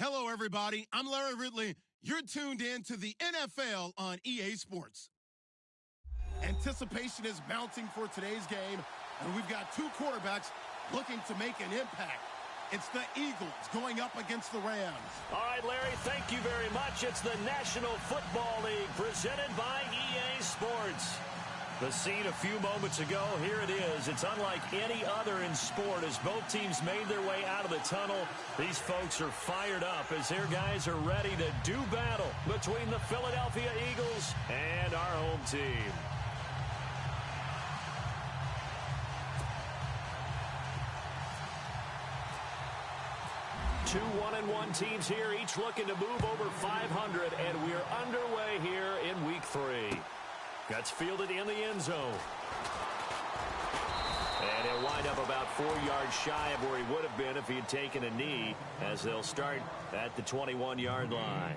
Hello, everybody. I'm Larry Ridley. You're tuned in to the NFL on EA Sports. Anticipation is mounting for today's game, and we've got two quarterbacks looking to make an impact. It's the Eagles going up against the Rams. All right, Larry, thank you very much. It's the National Football League presented by EA Sports. The scene a few moments ago, here it is. It's unlike any other in sport as both teams made their way out of the tunnel. These folks are fired up as their guys are ready to do battle between the Philadelphia Eagles and our home team. Two 1-1 teams here, each looking to move over 500, and we're underway here in Week 3. That's fielded in the end zone. And he'll wind up about 4 yards shy of where he would have been if he had taken a knee, as they'll start at the 21-yard line.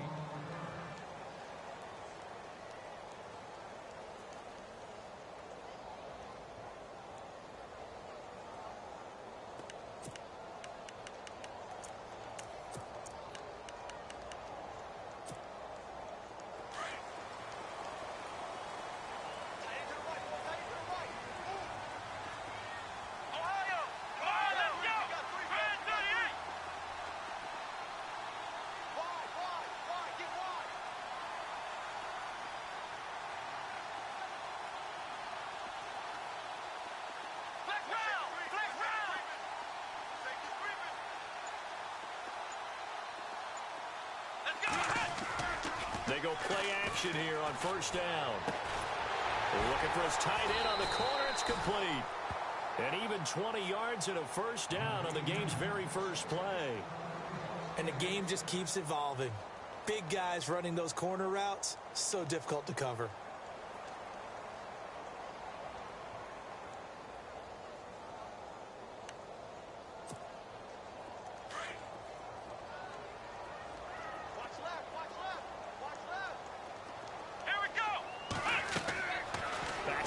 They go play action here on first down. They're looking for his tight end on the corner. It's complete. And even 20 yards and a first down on the game's very first play. And the game just keeps evolving. Big guys running those corner routes, so difficult to cover.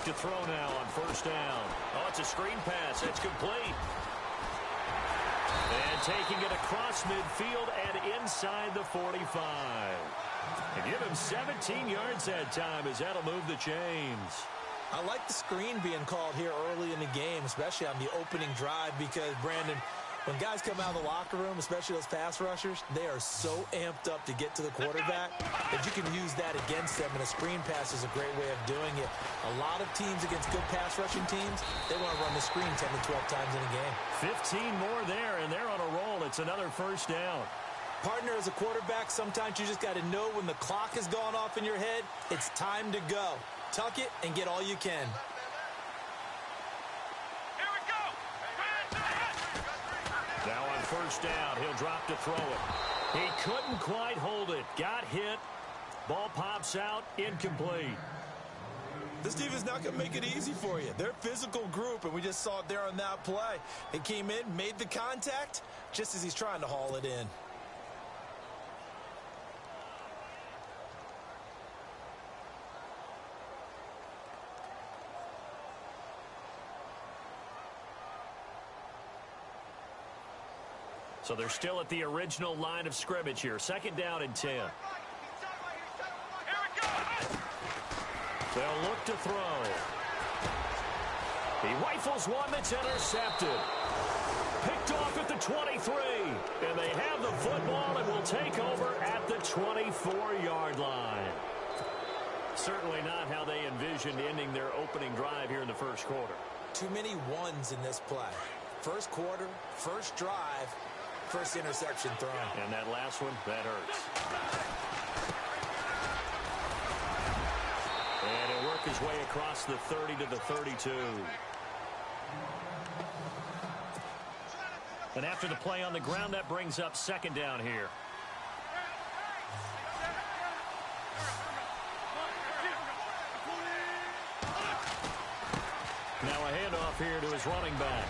To throw now on first down. Oh, it's a screen pass. It's complete. And taking it across midfield and inside the 45. And give him 17 yards that time as that'll move the chains. I like the screen being called here early in the game, especially on the opening drive, because, Brandon, when guys come out of the locker room, especially those pass rushers, they are so amped up to get to the quarterback that you can use that against them, and a screen pass is a great way of doing it. A lot of teams against good pass rushing teams, they want to run the screen 10 to 12 times in a game. 15 more there, and they're on a roll. It's another first down. Partner, as a quarterback, sometimes you just got to know when the clock has gone off in your head, it's time to go. Tuck it and get all you can. Now on first down, he'll drop to throw it. He couldn't quite hold it. Got hit. Ball pops out. Incomplete. This team is not going to make it easy for you. They're a physical group, and we just saw it there on that play. He came in, made the contact, just as he's trying to haul it in. So they're still at the original line of scrimmage here. Second down and 10. They'll look to throw. He rifles one that's intercepted. Picked off at the 23. And they have the football and will take over at the 24-yard line. Certainly not how they envisioned ending their opening drive here in the first quarter. Too many ones in this play. First quarter, first drive, first interception thrown. And that last one, that hurts. And he'll work his way across the 30 to the 32. And after the play on the ground, that brings up second down here. Now a handoff here to his running back.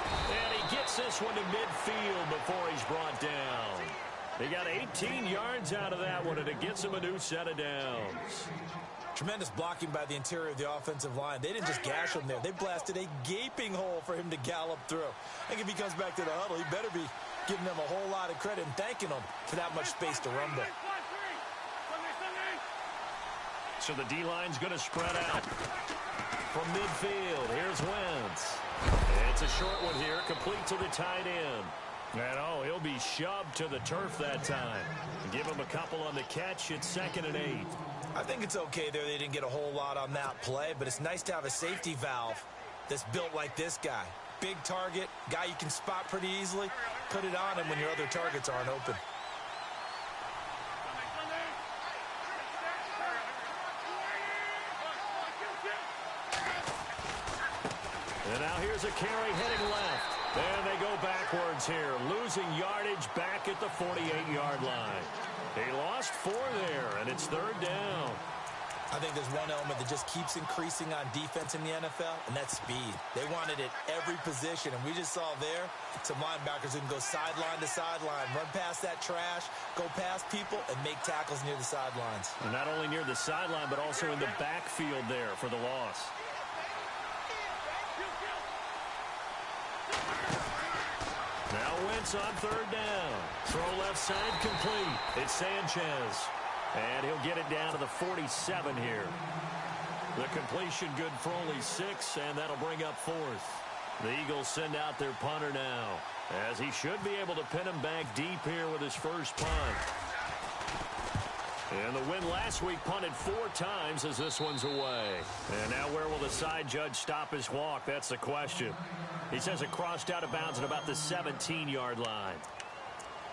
And he gets this one to midfield before he's brought down. He got 18 yards out of that one, and it gets him a new set of downs. Tremendous blocking by the interior of the offensive line. They didn't just gash him there. They blasted a gaping hole for him to gallop through. I think if he comes back to the huddle, he better be giving them a whole lot of credit and thanking them for that much space to rumble. So the D-line's going to spread out. From midfield, here's Wentz. It's a short one here, complete to the tight end. And, oh, he'll be shoved to the turf that time. Give him a couple on the catch. It's 2nd and 8. I think it's okay there. They didn't get a whole lot on that play, but it's nice to have a safety valve that's built like this guy. Big target, guy you can spot pretty easily. Put it on him when your other targets aren't open. And now here's a carry heading left. And they go backwards here, losing yardage back at the 48-yard line. They lost 4 there, and it's 3rd down. I think there's one element that just keeps increasing on defense in the NFL, and that's speed. They want it at every position, and we just saw there some linebackers who can go sideline to sideline, run past that trash, go past people, and make tackles near the sidelines. And not only near the sideline, but also in the backfield there for the loss. Now Wentz on 3rd down. Throw left side complete. It's Sanchez. And he'll get it down to the 47 here. The completion good for only 6, and that'll bring up 4th. The Eagles send out their punter now, as he should be able to pin him back deep here with his first punt. And the win last week punted 4 times as this one's away. And now where will the side judge stop his walk? That's the question. He says it crossed out of bounds at about the 17-yard line.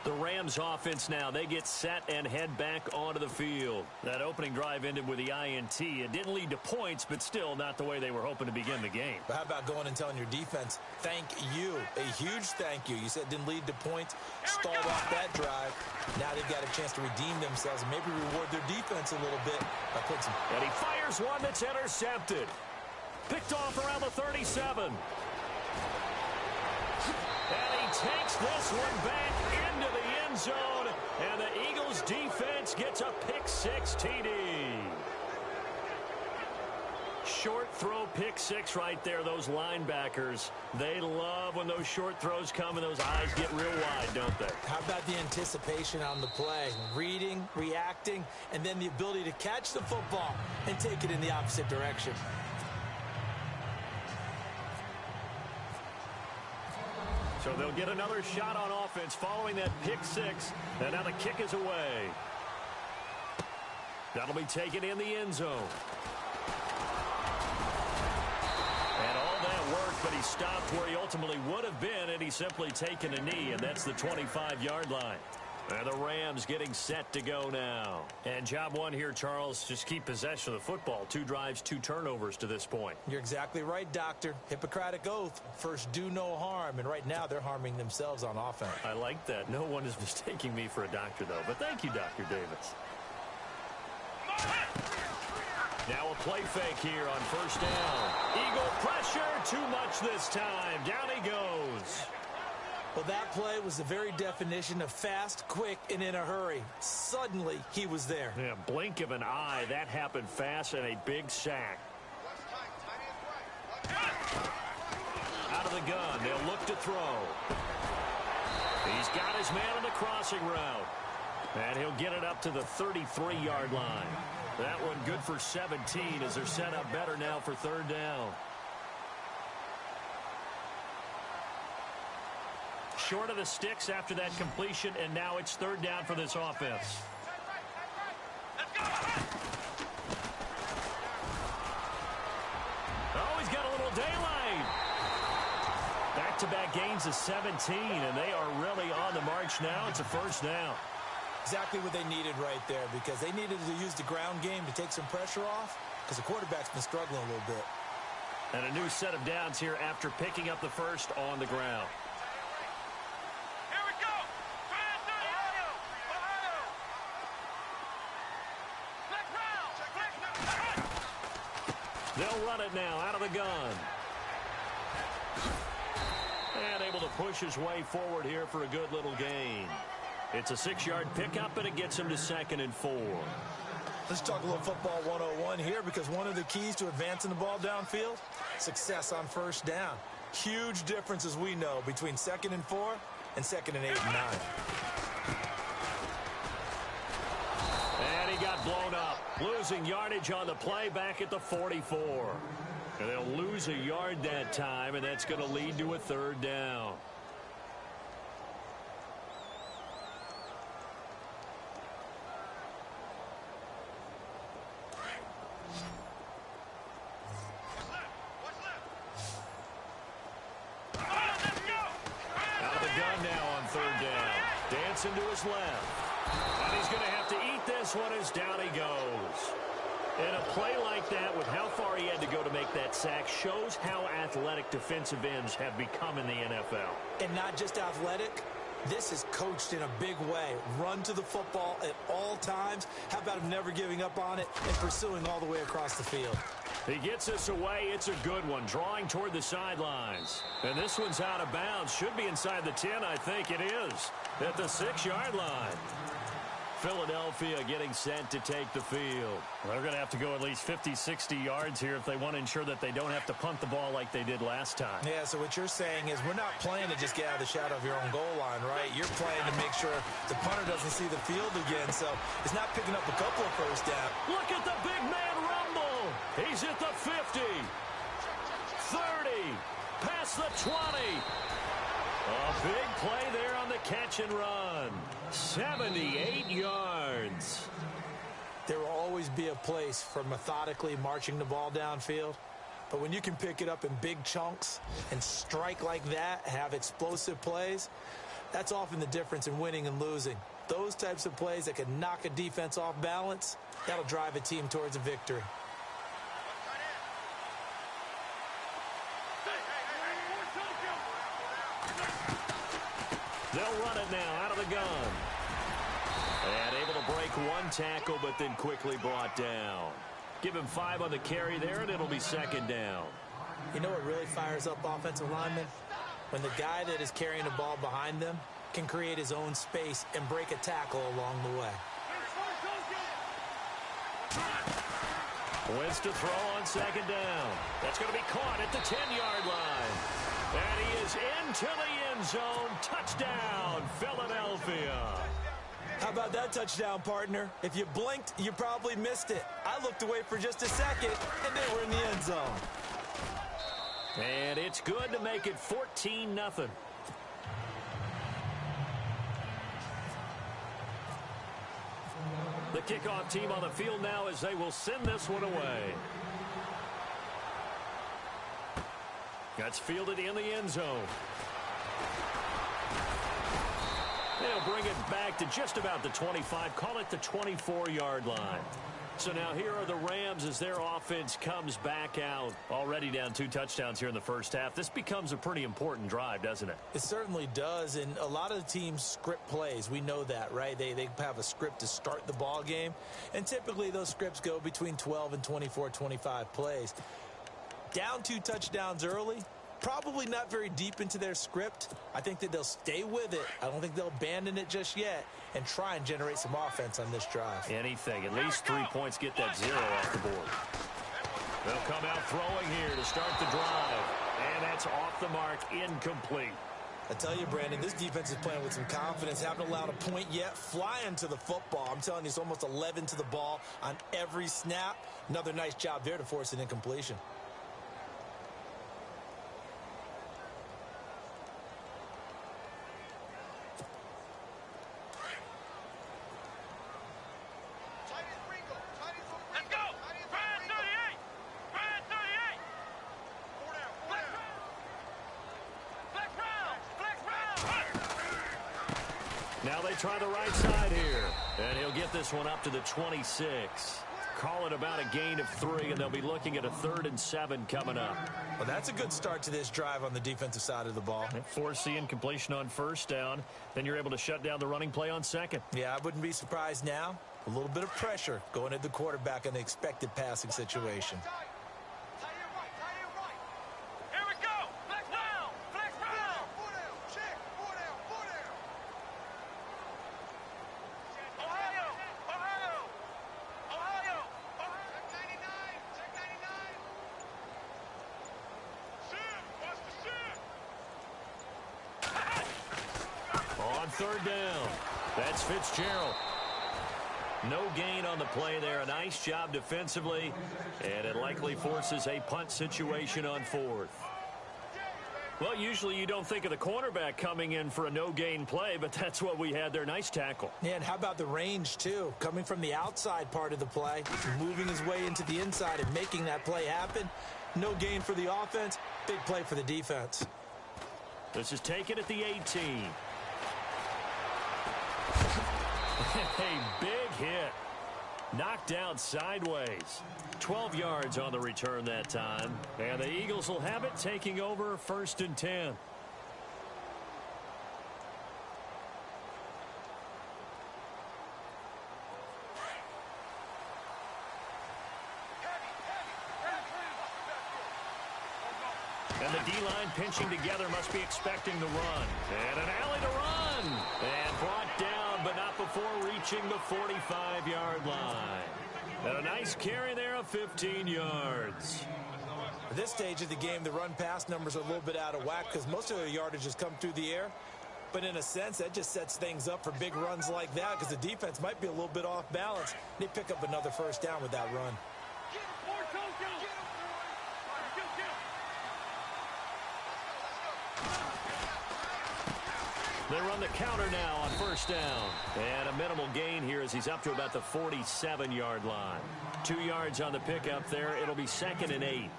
The Rams offense now, they get set and head back onto the field. That opening drive ended with the INT. It didn't lead to points, but still not the way they were hoping to begin the game. But how about going and telling your defense, thank you, a huge thank you. You said it didn't lead to points, stalled off that drive. Now they've got a chance to redeem themselves and maybe reward their defense a little bit by putting some. And he fires one that's intercepted. Picked off around the 37. And he takes this one back into the end zone, and the Eagles defense gets a pick-6 TD. Short throw pick-6 right there, those linebackers. They love when those short throws come and those eyes get real wide, don't they? How about the anticipation on the play? Reading, reacting, and then the ability to catch the football and take it in the opposite direction. So they'll get another shot on offense following that pick-6, and now the kick is away. That'll be taken in the end zone. And all that work, but he stopped where he ultimately would have been, and he's simply taken a knee, and that's the 25-yard line. And the Rams getting set to go now. And job one here, Charles, just keep possession of the football. 2 drives, 2 turnovers to this point. You're exactly right, Doctor. Hippocratic oath. First, do no harm. And right now, they're harming themselves on offense. I like that. No one is mistaking me for a doctor, though. But thank you, Dr. Davis. Now a play fake here on 1st down. Eagle pressure. Too much this time. Down he goes. Well, that play was the very definition of fast, quick, and in a hurry. Suddenly, he was there. Yeah, blink of an eye. That happened fast and a big sack. Out of the gun. They'll look to throw. He's got his man on the crossing route. And he'll get it up to the 33-yard line. That one good for 17 as they're set up better now for 3rd down. Short of the sticks after that completion, and now it's 3rd down for this offense. Oh, he's got a little daylight. Back-to-back gains of 17, and they are really on the march now. It's a 1st down. Exactly what they needed right there, because they needed to use the ground game to take some pressure off, because the quarterback's been struggling a little bit. And a new set of downs here after picking up the first on the ground. They'll run it now out of the gun. And able to push his way forward here for a good little gain. It's a 6-yard pickup, and it gets him to 2nd and 4. Let's talk a little football 101 here, because one of the keys to advancing the ball downfield, success on 1st down. Huge difference, as we know, between 2nd and 4 and 2nd and 8 and 9. And he got blown up. Losing yardage on the play back at the 44. And they'll lose a yard that time, and that's going to lead to a 3rd down. Out of the gun now on 3rd down. Dancing to his left. And he's going to have to eat this one as down he goes. And a play like that, with how far he had to go to make that sack, shows how athletic defensive ends have become in the NFL. And not just athletic, this is coached in a big way. Run to the football at all times. How about him never giving up on it and pursuing all the way across the field? He gets this away. It's a good one, drawing toward the sidelines. And this one's out of bounds. Should be inside the 10, I think it is, at the 6-yard line. Philadelphia getting set to take the field. They're going to have to go at least 50, 60 yards here if they want to ensure that they don't have to punt the ball like they did last time. Yeah, so what you're saying is we're not playing to just get out of the shadow of your own goal line, right? You're playing to make sure the punter doesn't see the field again, so it's not picking up a couple of first down. Look at the big man rumble. He's at the 50, 30, past the 20. A big play there on the catch and run. 78 yards. There will always be a place for methodically marching the ball downfield. But when you can pick it up in big chunks and strike like that, have explosive plays, that's often the difference in winning and losing. Those types of plays that can knock a defense off balance, that'll drive a team towards a victory. They'll run it now out of the gun. And able to break one tackle, but then quickly brought down. Give him 5 on the carry there, and it'll be 2nd down. You know what really fires up offensive linemen? When the guy that is carrying the ball behind them can create his own space and break a tackle along the way. Wins to throw on 2nd down. That's going to be caught at the 10-yard line. And he is into the end zone. Touchdown, Philadelphia. How about that touchdown, partner? If you blinked, you probably missed it. I looked away for just a second, and they were in the end zone. And it's good to make it 14-0. The kickoff team on the field now as they will send this one away. That's fielded in the end zone. They'll bring it back to just about the 25. Call it the 24-yard line. So now here are the Rams as their offense comes back out. Already down 2 touchdowns here in the first half. This becomes a pretty important drive, doesn't it? It certainly does, and a lot of the teams script plays. We know that, right? They have a script to start the ball game, and typically those scripts go between 12 and 24, 25 plays. Down 2 touchdowns early, probably not very deep into their script. I think that they'll stay with it. I don't think they'll abandon it just yet and try and generate some offense on this drive. Anything. At least 3 points, get that 0 off the board. They'll come out throwing here to start the drive. And that's off the mark, incomplete. I tell you, Brandon, this defense is playing with some confidence. Haven't allowed a point yet. Flying to the football. I'm telling you, it's almost 11 to the ball on every snap. Another nice job there to force an incompletion. Now they try the right side here. And he'll get this one up to the 26. Call it about a gain of 3, and they'll be looking at a 3rd and 7 coming up. Well, that's a good start to this drive on the defensive side of the ball. Force the incompletion on 1st down. Then you're able to shut down the running play on 2nd. Yeah, I wouldn't be surprised now. A little bit of pressure going at the quarterback in the expected passing situation. On third down, that's Fitzgerald. No gain on the play there. A nice job defensively, and it likely forces a punt situation on fourth. Well, usually you don't think of the cornerback coming in for a no-gain play, but that's what we had there. Nice tackle. Yeah, and how about the range, too? Coming from the outside part of the play, moving his way into the inside and making that play happen. No gain for the offense, big play for the defense. This is taken at the 18. A big hit. Knocked down sideways. 12 yards on the return that time. And the Eagles will have it, taking over 1st and 10. And the D-line pinching together, must be expecting the run. And an alley to run. And brought down, but not before reaching the 45-yard line. And a nice carry there of 15 yards. At this stage of the game, the run-pass numbers are a little bit out of whack because most of their yardage has come through the air. But in a sense, that just sets things up for big runs like that because the defense might be a little bit off balance. They pick up another first down with that run. They run the counter now on first down. And a minimal gain here as he's up to about the 47-yard line. 2 yards on the pickup there. It'll be 2nd and 8.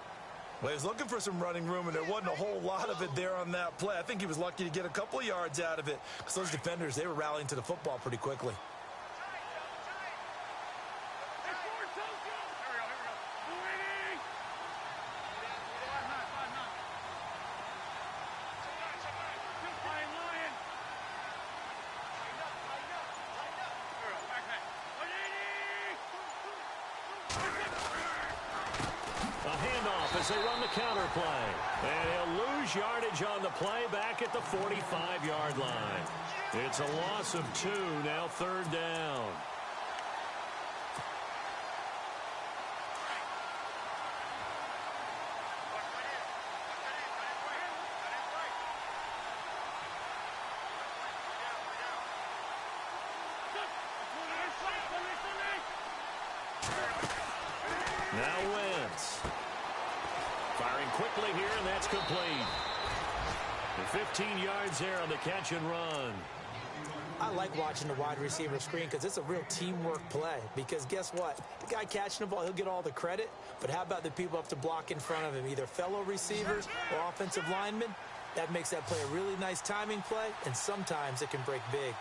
Well, he was looking for some running room, and there wasn't a whole lot of it there on that play. I think he was lucky to get a couple of yards out of it because those defenders, they were rallying to the football pretty quickly. As they run the counter play. And he'll lose yardage on the play back at the 45-yard line. It's a loss of 2, now 3rd down. Now Wentz. Firing quickly here, and that's complete. And 15 yards there on the catch and run. I like watching the wide receiver screen because it's a real teamwork play. Because guess what? The guy catching the ball, he'll get all the credit. But how about the people up to block in front of him, either fellow receivers or offensive linemen? That makes that play a really nice timing play, and sometimes it can break big.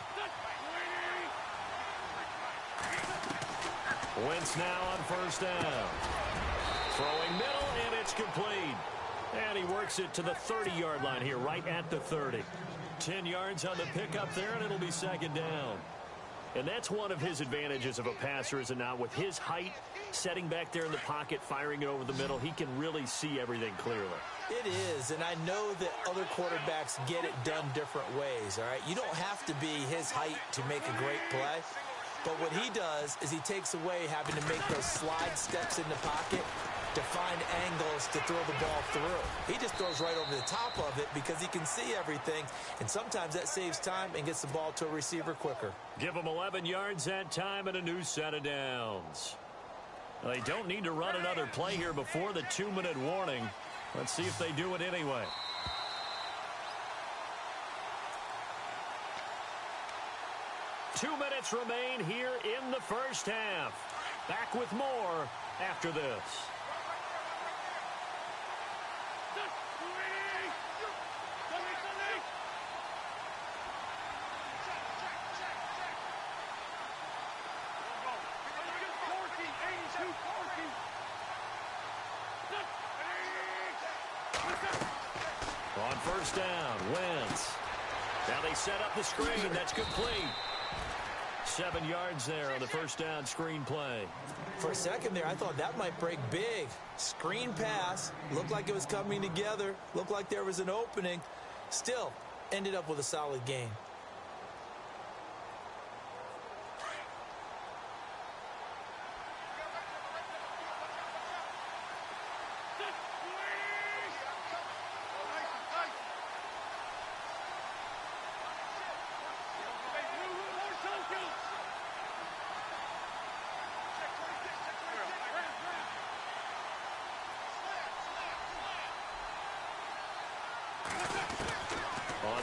Wentz now on first down. Throwing middle, and it's complete. And he works it to the 30-yard line here, right at the 30. 10 yards on the pickup there, and it'll be 2nd down. And that's one of his advantages of a passer, is it not? With his height, setting back there in the pocket, firing it over the middle, he can really see everything clearly. It is, and I know that other quarterbacks get it done different ways, all right? You don't have to be his height to make a great play. But what he does is he takes away having to make those slide steps in the pocket to find angles to throw the ball through. He just throws right over the top of it because he can see everything, and sometimes that saves time and gets the ball to a receiver quicker. Give him 11 yards that time and a new set of downs. They don't need to run another play here before the 2-minute warning. Let's see if they do it anyway. Two minutes remain here in the first half. Back with more after this. On first down, Wentz. Now they set up the screen. That's complete. 7 yards there on the first down screen play. For a second there, I thought that might break big. Screen pass. Looked like it was coming together. Looked like there was an opening. Still, ended up with a solid gain.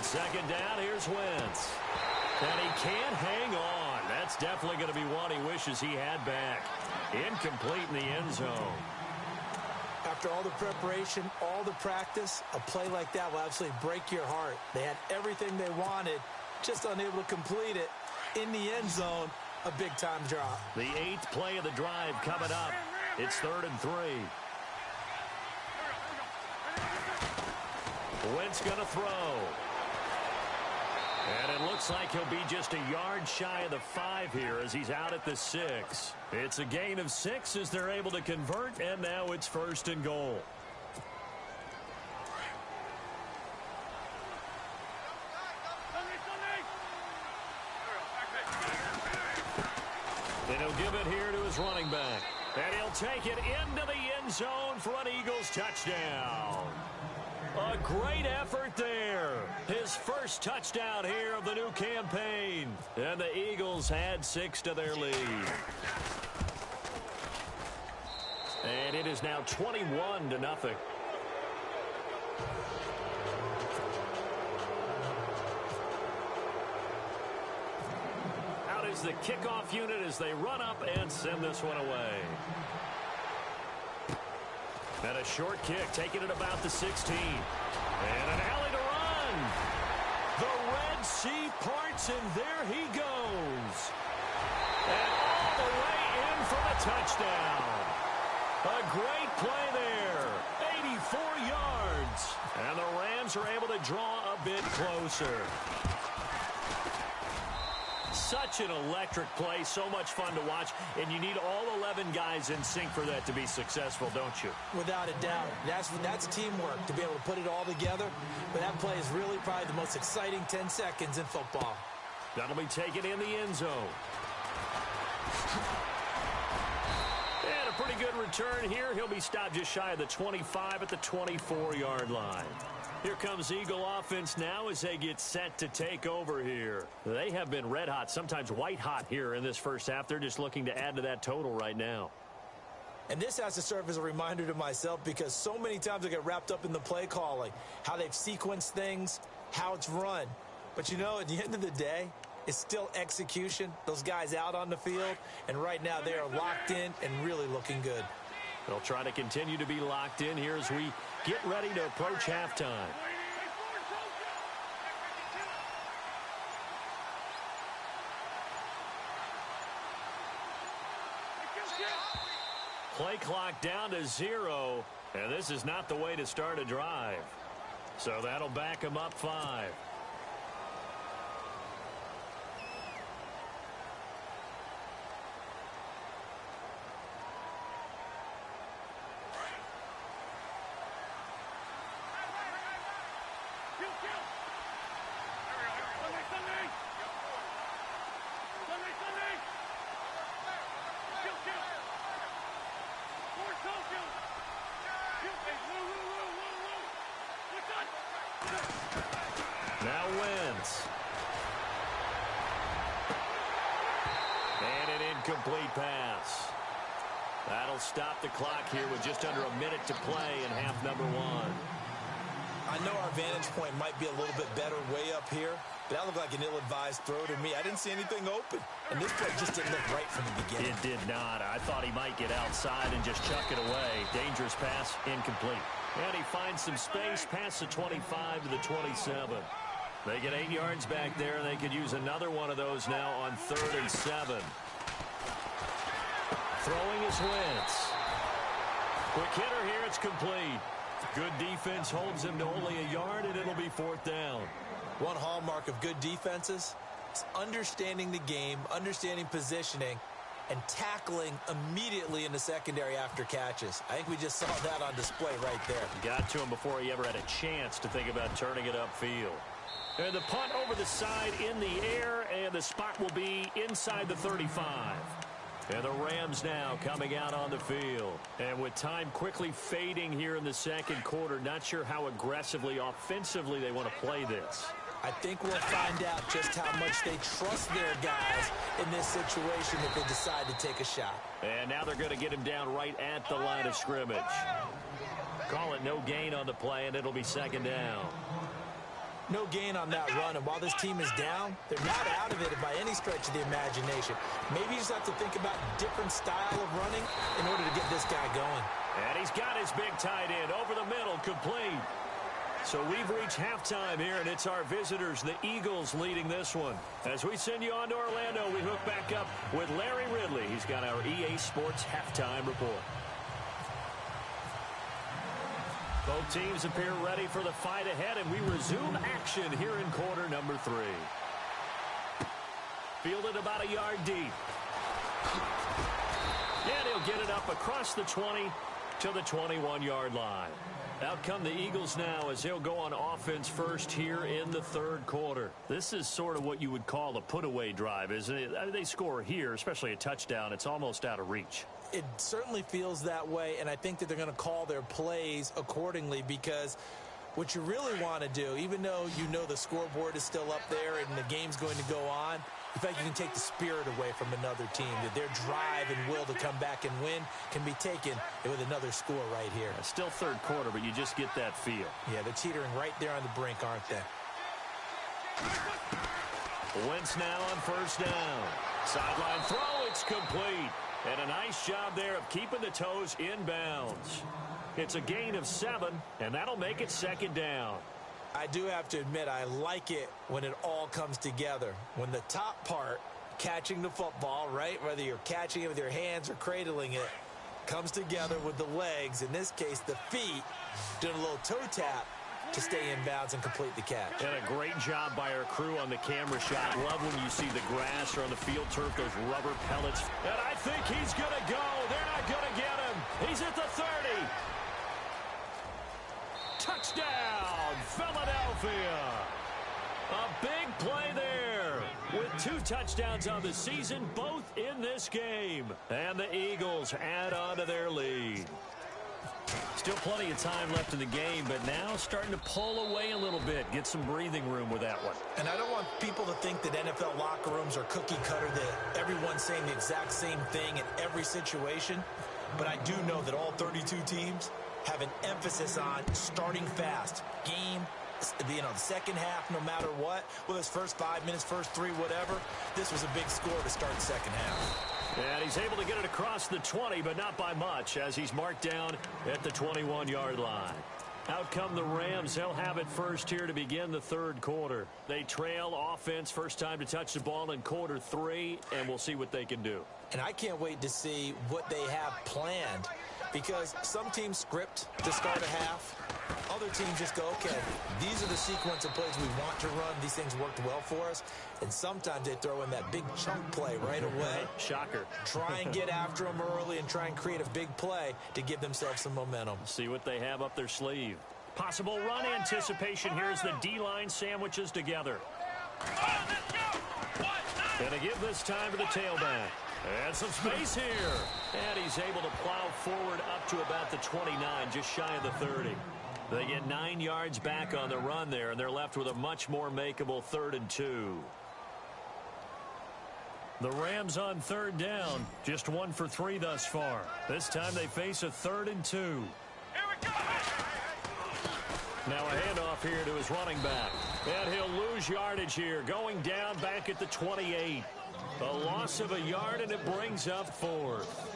On second down, here's Wentz. And he can't hang on. That's definitely going to be one he wishes he had back. Incomplete in the end zone. After all the preparation, all the practice, a play like that will absolutely break your heart. They had everything they wanted, just unable to complete it. In the end zone, a big-time drop. The 8th play of the drive coming up. It's 3rd and 3. Wentz going to throw. And it looks like he'll be just a yard shy of the 5 here as he's out at the 6. It's a gain of 6 as they're able to convert, and now it's 1st and goal. And he'll give it here to his running back. And he'll take it into the end zone for an Eagles touchdown. A great effort there. His first touchdown here of the new campaign. And the Eagles had 6 to their lead. And it is now 21-0. Out is the kickoff unit as they run up and send this one away. And a short kick, taking it about the 16. And an alley to run. The Red Sea parts, and there he goes. And all the way in for the touchdown. A great play there. 84 yards. And the Rams are able to draw a bit closer. Such an electric play, so much fun to watch, and you need all 11 guys in sync for that to be successful, don't you? Without a doubt. That's teamwork, to be able to put it all together. But that play is really probably the most exciting 10 seconds in football. That'll be taken in the end zone. And a pretty good return here. He'll be stopped just shy of the 25 at the 24-yard line. Here comes Eagle offense now as they get set to take over here. They have been red hot, sometimes white hot here in this first half. They're just looking to add to that total right now. And this has to serve as a reminder to myself because so many times I get wrapped up in the play calling, how they've sequenced things, how it's run. But, you know, at the end of the day, it's still execution. Those guys out on the field, and right now they are locked in and really looking good. They'll try to continue to be locked in here as we get ready to approach halftime. Play clock down to 0, and this is not the way to start a drive. So that'll back them up 5. Now Wentz. And an incomplete pass. That'll stop the clock here with just under a minute to play in half number 1. I know our vantage point might be a little bit better way up here, but that looked like an ill-advised throw to me. I didn't see anything open, and this play just didn't look right from the beginning. It did not. I thought he might get outside and just chuck it away. Dangerous pass, incomplete. And he finds some space past the 25 to the 27. They get 8 yards back there, and they could use another one of those now on 3rd and 7. Throwing is Wentz. Quick hitter here, it's complete. Good defense holds him to only a yard, and it'll be 4th down. One hallmark of good defenses is understanding the game, understanding positioning, and tackling immediately in the secondary after catches. I think we just saw that on display right there. Got to him before he ever had a chance to think about turning it upfield. And the punt over the side in the air, and the spot will be inside the 35. And the Rams now coming out on the field. And with time quickly fading here in the second quarter, not sure how aggressively, offensively they want to play this. I think we'll find out just how much they trust their guys in this situation if they decide to take a shot. And now they're going to get him down right at the line of scrimmage. Call it no gain on the play, and it'll be 2nd down. No gain on that run, and while this team is down, they're not out of it by any stretch of the imagination. Maybe you just have to think about different style of running in order to get this guy going. And he's got his big tight end over the middle, complete. So we've reached halftime here, and it's our visitors, the Eagles, leading this one. As we send you on to Orlando, we hook back up with Larry Ridley. He's got our EA Sports halftime report. Both teams appear ready for the fight ahead, and we resume action here in quarter number 3. Fielded about a yard deep. And he'll get it up across the 20 to the 21-yard line. Out come the Eagles now as they'll go on offense first here in the third quarter. This is sort of what you would call a put-away drive, isn't it? I mean, they score here, especially a touchdown. It's almost out of reach. It certainly feels that way, and I think that they're going to call their plays accordingly, because what you really want to do, even though you know the scoreboard is still up there and the game's going to go on, in fact, you can take the spirit away from another team. That their drive and will to come back and win can be taken with another score right here. It's still third quarter, but you just get that feel. Yeah, they're teetering right there on the brink, aren't they? Wentz now on first down. Sideline throw, it's complete. And a nice job there of keeping the toes in bounds. It's a gain of 7, and that'll make it second down. I do have to admit, I like it when it all comes together. When the top part, catching the football, right, whether you're catching it with your hands or cradling it, comes together with the legs, in this case the feet, doing a little toe tap to stay in bounds and complete the catch. And a great job by our crew on the camera shot. Love when you see the grass or on the field turf, those rubber pellets. And I think he's going to go. They're not going to get him. He's at the 30. Touchdown, Philadelphia. A big play there with 2 touchdowns on the season, both in this game. And the Eagles add on to their lead. Still plenty of time left in the game, but now starting to pull away a little bit, get some breathing room with that one. And I don't want people to think that NFL locker rooms are cookie cutter, that everyone's saying the exact same thing in every situation. But I do know that all 32 teams have an emphasis on starting fast. Game, the second half, no matter what, whether it's first 5 minutes, first 3, whatever, this was a big score to start the second half. And he's able to get it across the 20, but not by much, as he's marked down at the 21-yard line. Out come the Rams. They'll have it first here to begin the third quarter. They trail offense, first time to touch the ball in quarter 3, and we'll see what they can do. And I can't wait to see what they have planned, because some teams script to start a half. Other teams just go, okay, these are the sequence of plays we want to run. These things worked well for us. And sometimes they throw in that big chunk play right away. Shocker. Try and get after them early and try and create a big play to give themselves some momentum. See what they have up their sleeve. Possible run anticipation here as the D-line sandwiches together. Gonna give this time to the tailback. And some space here. And he's able to plow forward up to about the 29, just shy of the 30. They get 9 yards back on the run there, and they're left with a much more makeable 3rd and 2. The Rams on third down, just 1 for 3 thus far. This time they face a 3rd and 2. Here we go! Now a handoff here to his running back. And he'll lose yardage here, going down back at the 28. A loss of a yard, and it brings up 4th.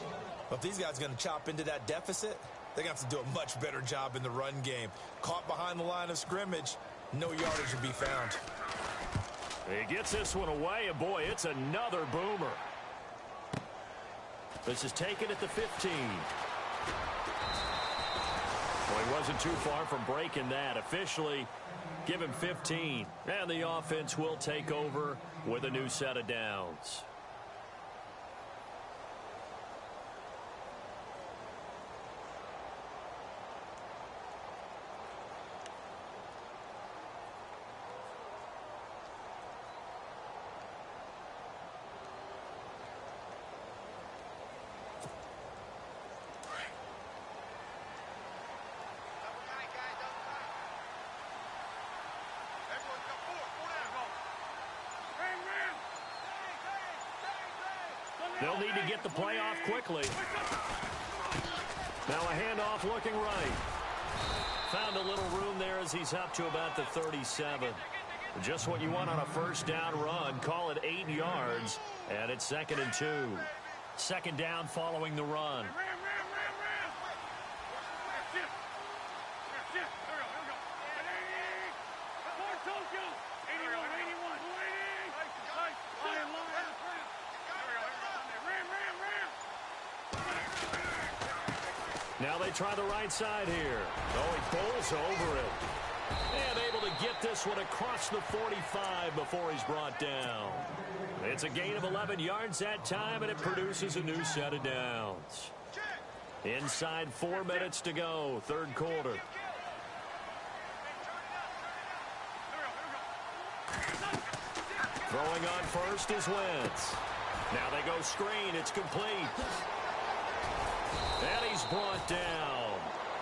If these guys are going to chop into that deficit, they're going to have to do a much better job in the run game. Caught behind the line of scrimmage, no yardage will be found. He gets this one away, and boy, it's another boomer. This is taken at the 15. Well, he wasn't too far from breaking that. Officially, give him 15. And the offense will take over with a new set of downs. They'll need to get the play off quickly. Now a handoff looking right. Found a little room there as he's up to about the 37. Just what you want on a first down run. Call it 8 yards, and it's 2nd and 2. 2nd down following the run. Now they try the right side here. Oh, he bowls over it. And able to get this one across the 45 before he's brought down. It's a gain of 11 yards that time, and it produces a new set of downs. Inside 4 minutes to go, 3rd quarter. Throwing on first is Wentz. Now they go screen. It's complete. And he's brought down.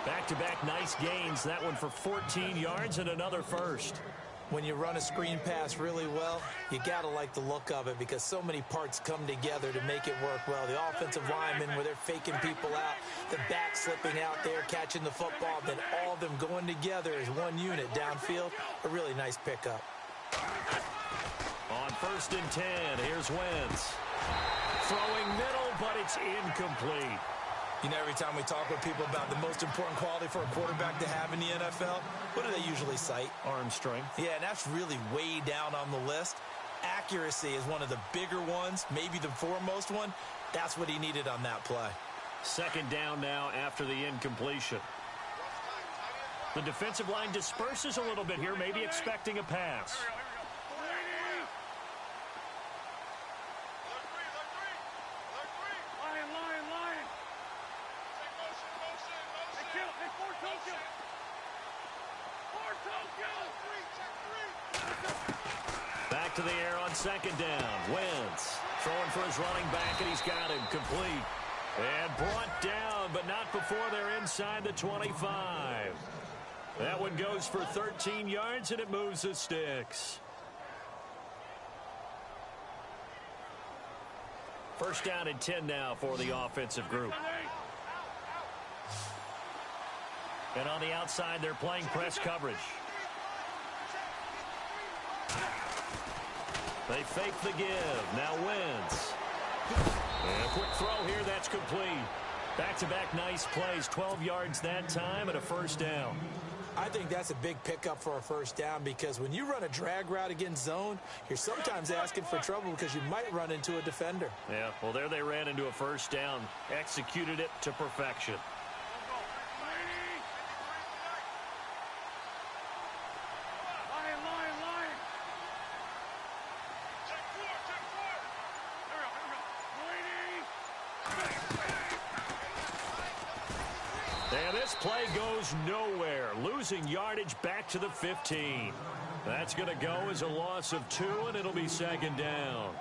Back-to-back nice gains. That one for 14 yards and another first. When you run a screen pass really well, you got to like the look of it because so many parts come together to make it work well. The offensive linemen, where they're faking people out, the back slipping out there, catching the football, then all of them going together as one unit downfield. A really nice pickup. On 1st and 10, here's Wentz. Throwing middle, but it's incomplete. You know, every time we talk with people about the most important quality for a quarterback to have in the NFL, what do they usually cite? Arm strength. Yeah, and that's really way down on the list. Accuracy is one of the bigger ones, maybe the foremost one. That's what he needed on that play. 2nd down now after the incompletion. The defensive line disperses a little bit here, maybe expecting a pass. Back to the air on 2nd down. Wentz throwing for his running back, and he's got him complete. And brought down, but not before they're inside the 25. That one goes for 13 yards, and it moves the sticks. 1st down and 10 now for the offensive group. And on the outside, they're playing press coverage. They fake the give. Now Wentz. And a quick throw here. That's complete. Back-to-back nice plays. 12 yards that time and a 1st down. I think that's a big pickup for a 1st down because when you run a drag route against zone, you're sometimes asking for trouble because you might run into a defender. Yeah, well, there they ran into a 1st down. Executed it to perfection. And this play goes nowhere. Losing yardage back to the 15. That's going to go as a loss of 2, and it'll be 2nd down.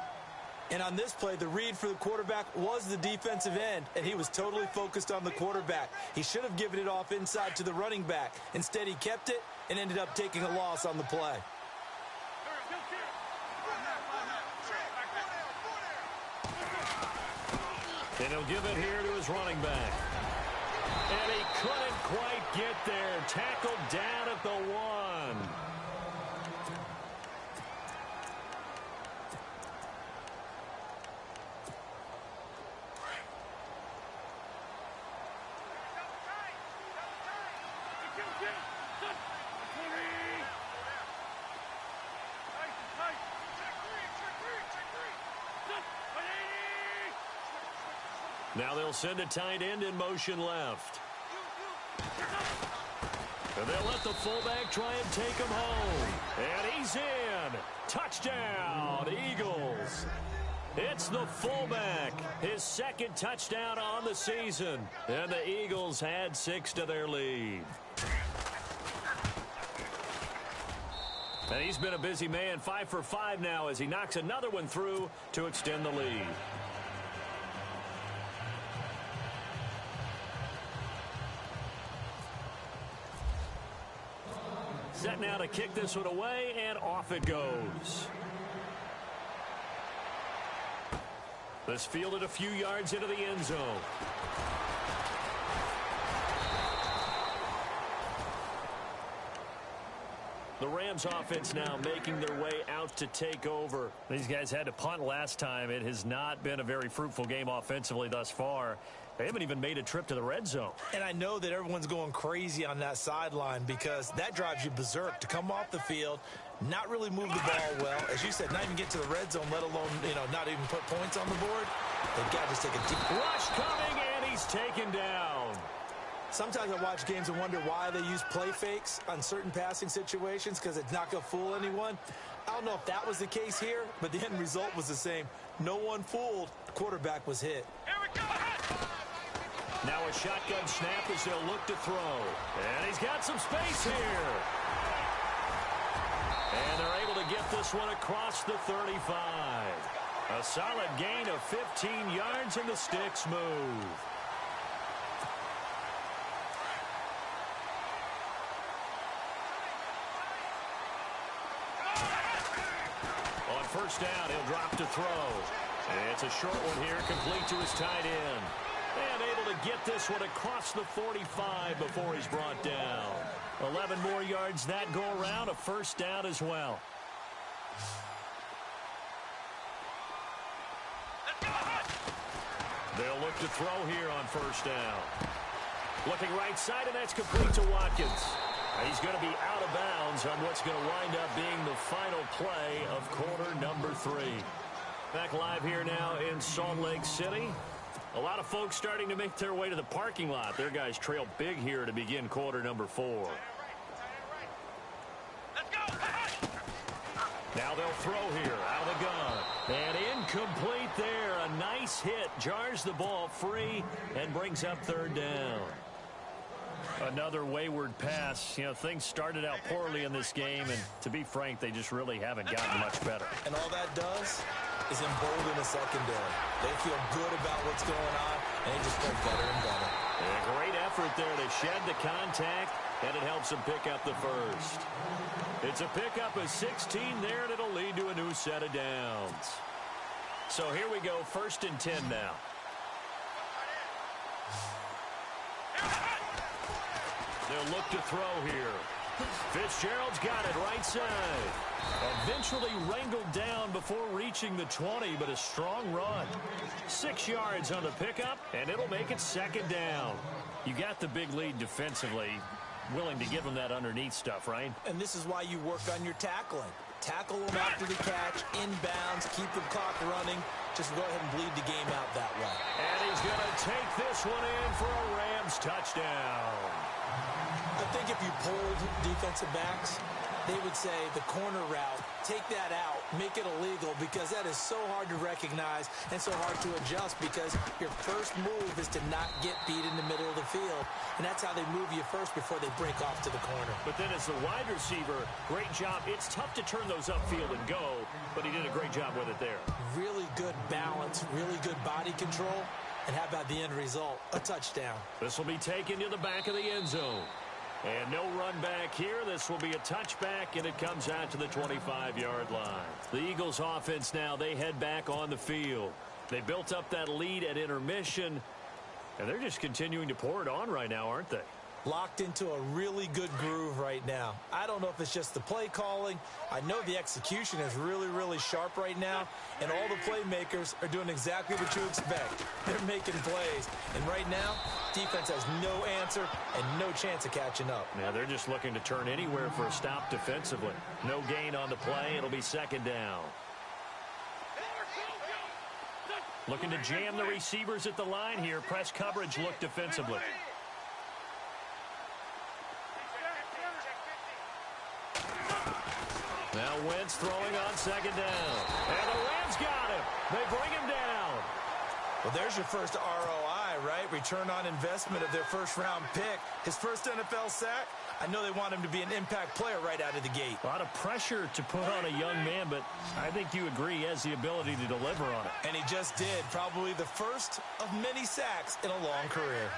And on this play, the read for the quarterback was the defensive end, and he was totally focused on the quarterback. He should have given it off inside to the running back. Instead, he kept it and ended up taking a loss on the play. And he'll give it here to his running back. And he couldn't quite get there. Tackled down at the 1. Now they'll send a tight end in motion left. And they'll let the fullback try and take him home. And he's in. Touchdown, Eagles. It's the fullback. His 2nd touchdown on the season. And the Eagles had 6 to their lead. And he's been a busy man. 5 for 5 now as he knocks another one through to extend the lead. Set now to kick this one away, and off it goes. This fielded a few yards into the end zone. The Rams offense now making their way out to take over. These guys had to punt last time. It has not been a very fruitful game offensively thus far. They haven't even made a trip to the red zone. And I know that everyone's going crazy on that sideline because that drives you berserk to come off the field, not really move the ball well. As you said, not even get to the red zone, let alone, not even put points on the board. They've got to just take a deep rush coming, and he's taken down. Sometimes I watch games and wonder why they use play fakes on certain passing situations because it's not going to fool anyone. I don't know if that was the case here, but the end result was the same. No one fooled. The quarterback was hit. Here we go. Now a shotgun snap as they'll look to throw. And he's got some space here. And they're able to get this one across the 35. A solid gain of 15 yards, and the sticks move. On first down, he'll drop to throw. It's a short one here, complete to his tight end. And able to get this one across the 45 before he's brought down. 11 more yards that go around, a first down as well. They'll look to throw here on first down. Looking right side, and that's complete to Watkins. He's going to be out of bounds on what's going to wind up being the final play of quarter number 3. Back live here now in Salt Lake City. A lot of folks starting to make their way to the parking lot. Their guys trail big here to begin quarter number 4. Now they'll throw here out of the gun. And incomplete there. A nice hit. Jars the ball free and brings up third down. Another wayward pass. Things started out poorly in this game, and to be frank, they just really haven't gotten much better. And all that does is embolden the secondary. They feel good about what's going on, and they just play better and better. A great effort there to shed the contact, and it helps them pick up the first. It's a pickup of 16 there, and it'll lead to a new set of downs. So here we go, 1st and 10 now. They'll look to throw here. Fitzgerald's got it right side. Eventually wrangled down before reaching the 20, but a strong run. 6 yards on the pickup, and it'll make it 2nd down. You got the big lead defensively. Willing to give them that underneath stuff, right? And this is why you work on your tackling. Tackle them after the catch, inbounds, keep the clock running. Just go ahead and bleed the game out that way. And he's going to take this one in for a Rams touchdown. I think if you polled defensive backs, they would say the corner route, take that out, make it illegal, because that is so hard to recognize and so hard to adjust, because your first move is to not get beat in the middle of the field, and that's how they move you first before they break off to the corner. But then as the wide receiver, great job. It's tough to turn those upfield and go, but he did a great job with it there. Really good balance, really good body control, and how about the end result? A touchdown. This will be taken to the back of the end zone. And no run back here. This will be a touchback, and it comes out to the 25-yard line. The Eagles offense now, they head back on the field. They built up that lead at intermission, and they're just continuing to pour it on right now, aren't they? Locked into a really good groove right now. I don't know if it's just the play calling. I know the execution is really, really sharp right now, and all the playmakers are doing exactly what you expect. They're making plays, and right now, defense has no answer and no chance of catching up. Now they're just looking to turn anywhere for a stop defensively. No gain on the play. It'll be 2nd down. Looking to jam the receivers at the line here. Press coverage look defensively. Now Wentz throwing on 2nd down. And the Rams got him. They bring him down. Well, there's your first ROI, right? Return on investment of their first-round pick. His first NFL sack. I know they want him to be an impact player right out of the gate. A lot of pressure to put on a young man, but I think you agree he has the ability to deliver on it. And he just did. Probably the first of many sacks in a long career.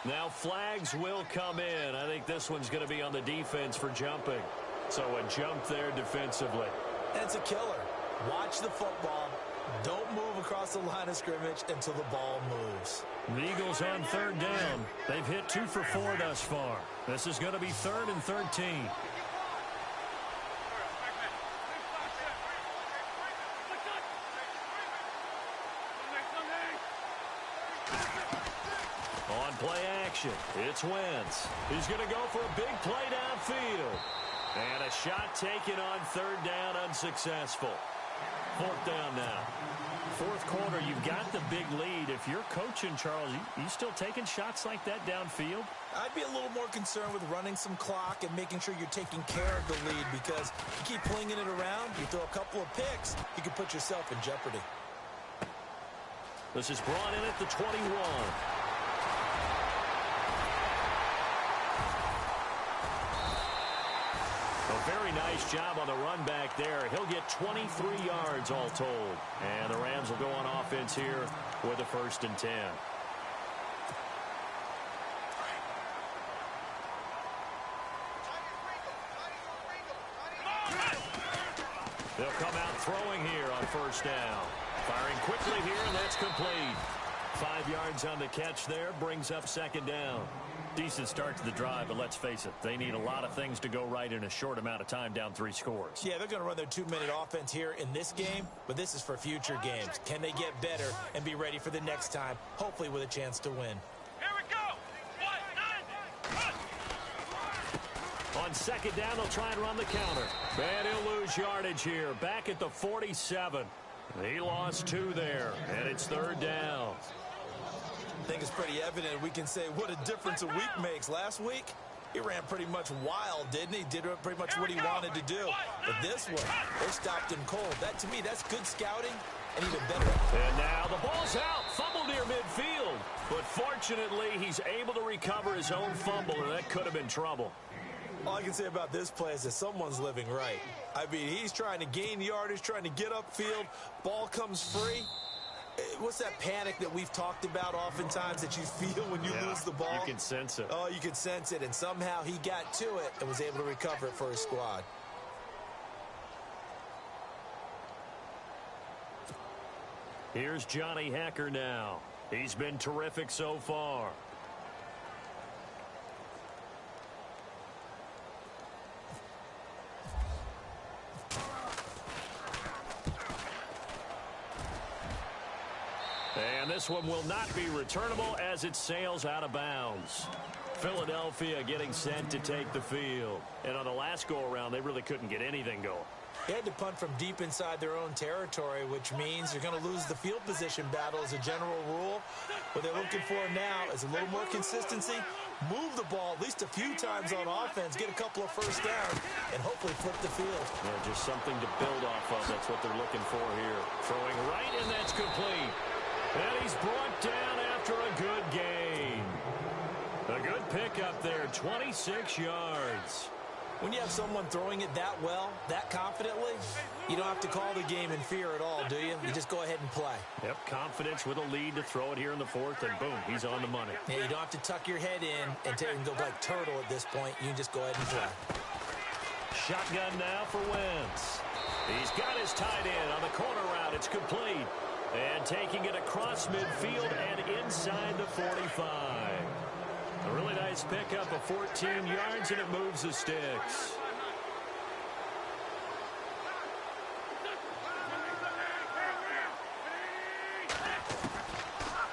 Now flags will come in. I think this one's going to be on the defense for jumping. So a jump there defensively. That's a killer. Watch the football. Don't move across the line of scrimmage until the ball moves. The Eagles on third down. They've hit 2 for 4 thus far. This is going to be 3rd and 13. On play action, it's Wentz. He's going to go for a big play downfield. And a shot taken on 3rd down, unsuccessful. 4th down now. 4th quarter, you've got the big lead. If you're coaching, Charles, you still taking shots like that downfield? I'd be a little more concerned with running some clock and making sure you're taking care of the lead, because you keep flinging it around, you throw a couple of picks, you can put yourself in jeopardy. This is brought in at the 21. A very nice job on the run back there. He'll get 23 yards all told. And the Rams will go on offense here with a 1st and 10. They'll come out throwing here on 1st down. Firing quickly here, and that's complete. 5 yards on the catch there, brings up 2nd down. Decent start to the drive, but let's face it, they need a lot of things to go right in a short amount of time, down 3 scores. Yeah, they're going to run their 2-minute offense here in this game, but this is for future games. Can they get better and be ready for the next time, hopefully with a chance to win? Here we go! 1, 9, On 2nd down, they'll try and run the counter. And he'll lose yardage here, back at the 47. He lost 2 there, and it's 3rd down. I think it's pretty evident. We can say what a difference a week makes. Last week, he ran pretty much wild, didn't he? Did pretty much what he wanted to do. But this one, they stopped him cold. That, to me, that's good scouting and even better. And now the ball's out. Fumble near midfield. But fortunately, he's able to recover his own fumble, and that could have been trouble. All I can say about this play is that someone's living right. I mean, he's trying to gain yardage, trying to get upfield. Ball comes free. What's that panic that we've talked about oftentimes that you feel when you lose the ball? You can sense it. Oh, you can sense it. And somehow he got to it and was able to recover it for his squad. Here's Johnny Hacker now. He's been terrific so far. And this one will not be returnable as it sails out of bounds. Philadelphia getting set to take the field. And on the last go-around, they really couldn't get anything going. They had to punt from deep inside their own territory, which means they're going to lose the field position battle as a general rule. What they're looking for now is a little more consistency, move the ball at least a few times on offense, get a couple of 1st downs, and hopefully flip the field. Yeah, just something to build off of. That's what they're looking for here. Throwing right, and that's complete. And he's brought down after a good gain. A good pickup there, 26 yards. When you have someone throwing it that well, that confidently, you don't have to call the game in fear at all, do you? You just go ahead and play. Yep, confidence with a lead to throw it here in the 4th, and boom, he's on the money. Yeah, you don't have to tuck your head in and go like turtle at this point. You can just go ahead and play. Shotgun now for Wentz. He's got his tight end on the corner route. It's complete. And taking it across midfield and inside the 45. A really nice pickup of 14 yards, and it moves the sticks.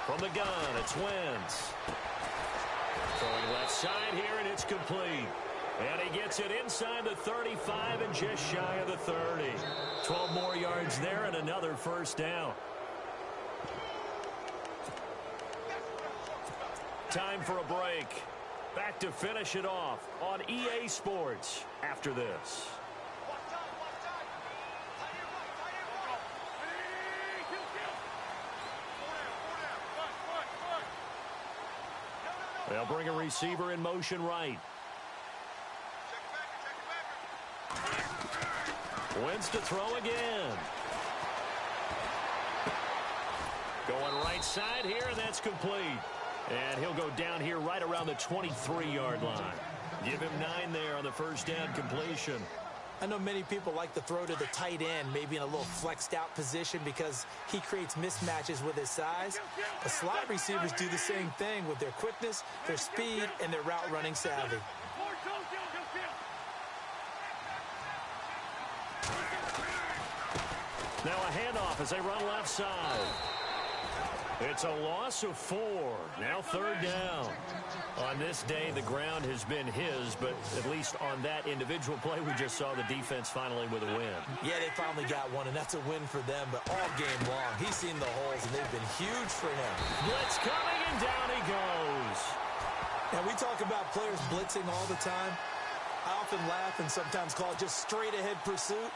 From the gun, it's Wentz. Throwing left side here, and it's complete. And he gets it inside the 35 and just shy of the 30. 12 more yards there and another 1st down. Time for a break. Back to finish it off on EA Sports after this. They'll bring a receiver in motion right. Wentz to throw again. Going right side here, and that's complete. And he'll go down here right around the 23-yard line. Give him 9 there on the 1st down completion. I know many people like to throw to the tight end, maybe in a little flexed out position because he creates mismatches with his size. But slot receivers do the same thing with their quickness, their speed, and their route running savvy. Now a handoff as they run left side. It's a loss of 4. Now third down. On this day, the ground has been his, but at least on that individual play, we just saw the defense finally with a win. Yeah, they finally got one, and that's a win for them, but all game long, he's seen the holes, and they've been huge for him. Blitz coming, and down he goes. And we talk about players blitzing all the time. I often laugh and sometimes call it just straight-ahead pursuit.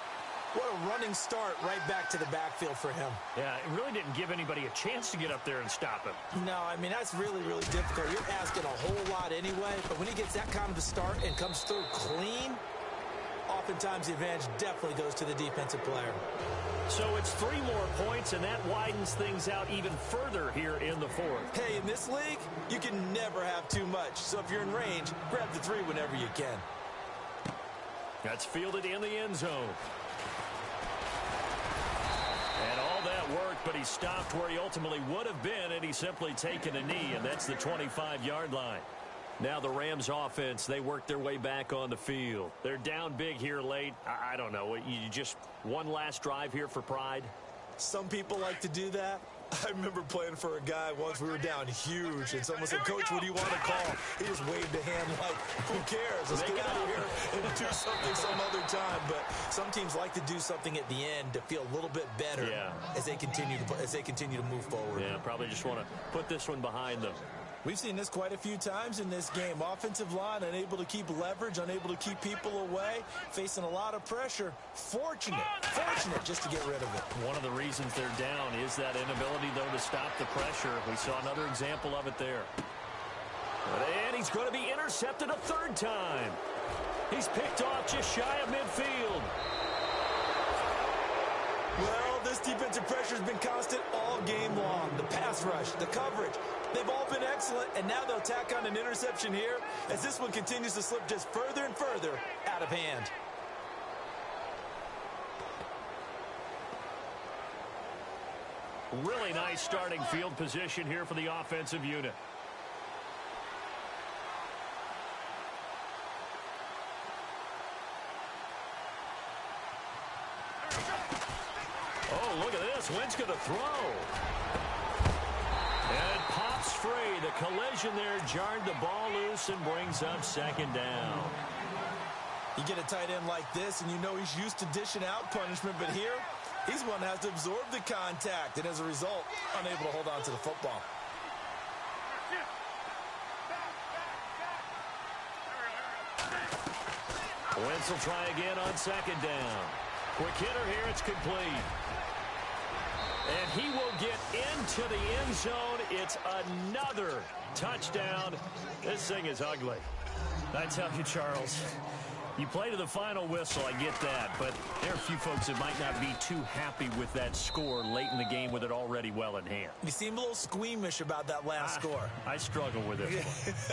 What a running start right back to the backfield for him. Yeah, it really didn't give anybody a chance to get up there and stop him. No, I mean, that's really, really difficult. You're asking a whole lot anyway, but when he gets that kind of a start and comes through clean, oftentimes the advantage definitely goes to the defensive player. So it's 3 more points, and that widens things out even further here in the 4th. Hey, in this league, you can never have too much. So if you're in range, grab the 3 whenever you can. That's fielded in the end zone. And all that worked, but he stopped where he ultimately would have been, and he's simply taken a knee, and that's the 25-yard line. Now the Rams offense, they work their way back on the field. They're down big here late. I don't know. You just one last drive here for pride? Some people like to do that. I remember playing for a guy once. We were down huge, and someone said, "Coach, what do you want to call?" He just waved a hand like, "Who cares? Let's get out of here and do something some other time." But some teams like to do something at the end to feel a little bit better as they continue to move forward. Yeah, probably just want to put this one behind them. We've seen this quite a few times in this game. Offensive line unable to keep leverage, unable to keep people away, facing a lot of pressure. Fortunate just to get rid of it. One of the reasons they're down is that inability, though, to stop the pressure. We saw another example of it there. And he's going to be intercepted a 3rd time. He's picked off just shy of midfield. Well, this defensive pressure has been constant all game long. The pass rush, the coverage, they've all been excellent, and now they'll tack on an interception here as this one continues to slip just further and further out of hand. Really nice starting field position here for the offensive unit. Oh, look at this. Wentz going to throw. And it pops free. The collision there jarred the ball loose and brings up 2nd down. You get a tight end like this, and you know he's used to dishing out punishment, but here, he's one that has to absorb the contact, and as a result, unable to hold on to the football. Wentz will try again on 2nd down. Quick hitter here. It's complete. And he will get into the end zone. It's another touchdown. This thing is ugly. I tell you, Charles, you play to the final whistle, I get that, but there are a few folks that might not be too happy with that score late in the game with it already well in hand. You seem a little squeamish about that last score. I struggle with it.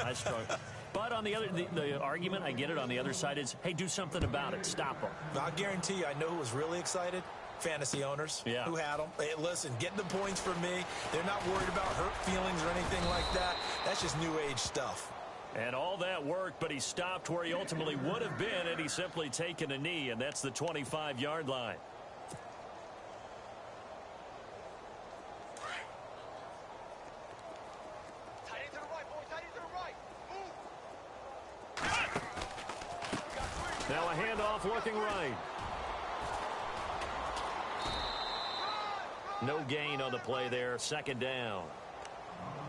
I struggle. But on the other, the argument, I get it, on the other side is, hey, do something about it. Stop them. I'll guarantee you, I know who was really excited. Fantasy owners who had them. Hey, listen, getting the points for me. They're not worried about hurt feelings or anything like that. That's just new age stuff. And all that worked, but he stopped where he ultimately would have been, and he's simply taken a knee, and that's the 25-yard line. Now a handoff looking right. No gain on the play there. 2nd down.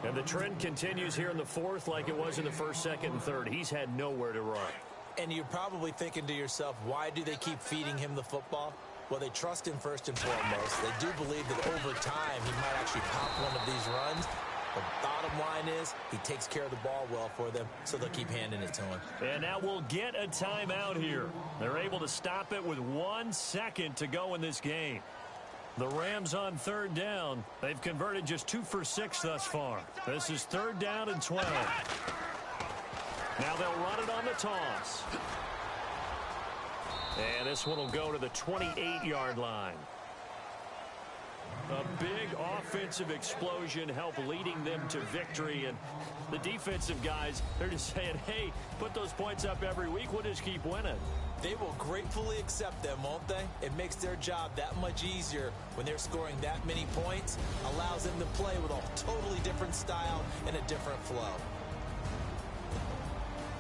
And the trend continues here in the 4th like it was in the 1st, 2nd, and 3rd. He's had nowhere to run. And you're probably thinking to yourself, why do they keep feeding him the football? Well, they trust him first and foremost. They do believe that over time he might actually pop one of these runs. The bottom line is he takes care of the ball well for them, so they'll keep handing it to him. And now we'll get a timeout here. They're able to stop it with 1 second to go in this game. The Rams on 3rd down. They've converted just 2 for 6 thus far. This is 3rd down and 12. Now they'll run it on the toss. And this one will go to the 28-yard line. A big offensive explosion helped leading them to victory. And the defensive guys, they're just saying, hey, put those points up every week. We'll just keep winning. They will gratefully accept them, won't they? It makes their job that much easier when they're scoring that many points. Allows them to play with a totally different style and a different flow.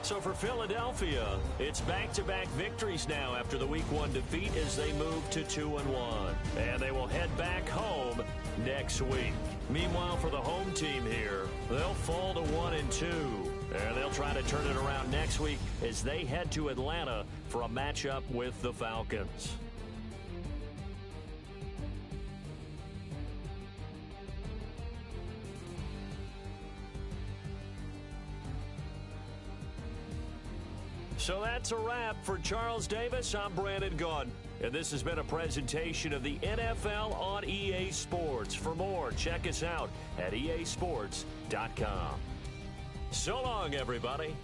So for Philadelphia, it's back-to-back victories now after the Week 1 defeat as they move to 2-1. And they will head back home next week. Meanwhile, for the home team here, they'll fall to 1-2. And they'll try to turn it around next week as they head to Atlanta for a matchup with the Falcons. So that's a wrap. For Charles Davis, I'm Brandon Gaudin. And this has been a presentation of the NFL on EA Sports. For more, check us out at easports.com. So long, everybody.